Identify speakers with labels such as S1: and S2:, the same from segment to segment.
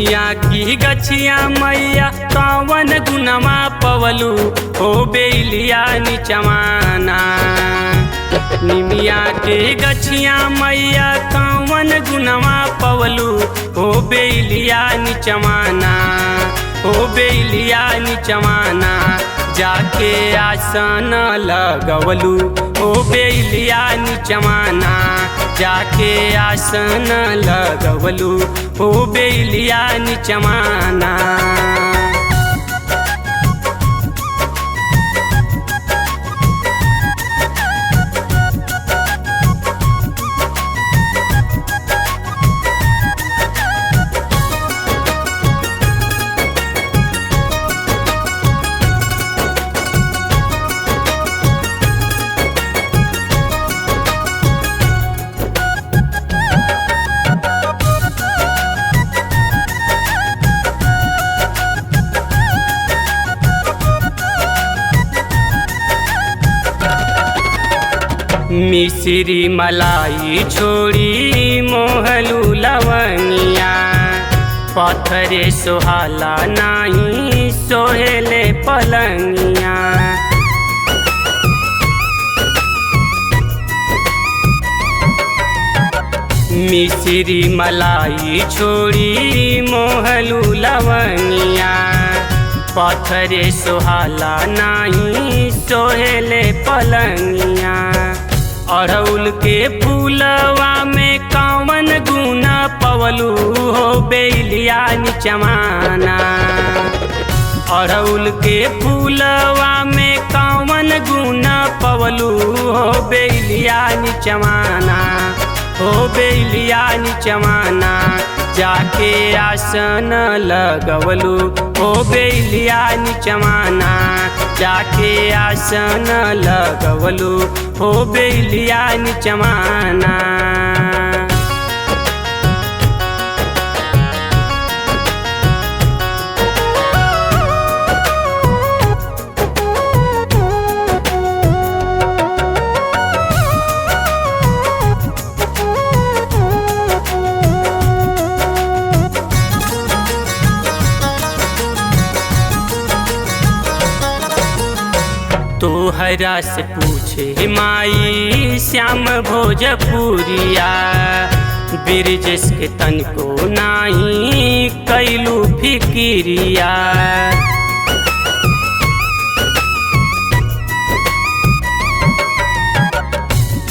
S1: निमिया की गछिया मैया कवन गुनमा पवलू हो बेलिया निचवाना। निमिया के गछिया मैया कवन गुनमा पवलू हो बेलिया निचवाना, हो बेलिया निचवाना। जाके आसन लगवलू हो बेलिया निचवाना, जाके आसन लगवलू हो बेलिया निचवाना। मिश्री मलाई छोड़ी मोहलू लवंगिया, पत्थरे सोहाला नाही सोहेले पलंगिया। मिश्री मलाई छोड़ी मोहलू लवंगिया, पत्थरे सोहाला नाही सोहेले पलंगिया। अड़हुल के फूलवा में कवन गुना पवलू हो बेलिया निचवाना। अड़हुल के फूलवा में कवन गुना पवलू हो बेलिया निचवाना, हो बेलिया निचवाना। जाके आसन लगवलू हो बेलिया निचवाना, जाके आसन लगवलू हो बेलिया निचवाना। तोहरा से पूछे माई श्याम भोजपुरिया, बिरजस के तन को नाही कैलू फिकिरिया।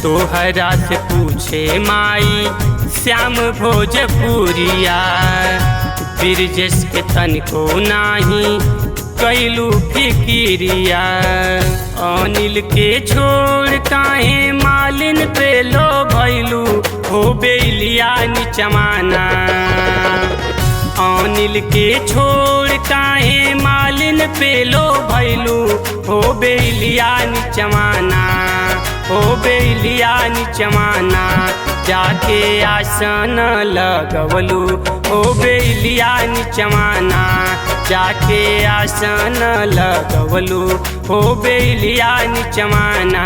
S1: तोहरा से पूछे माई श्याम भोजपुरिया, बिरजस के तन को नाही कैलू फिकिरिया। अनिल के छोड़ काहे मालिन पे लो भैलू हो बेलिया निचवाना। अनिल के छोड़ काहे मालिन पे लो भैलू हो बेलिया निचवाना, हो बेलिया निचवाना। जाके आसन लगवलू हो बेलिया निचवाना, जाके आसन लगवलू हो बेलिया निचवाना।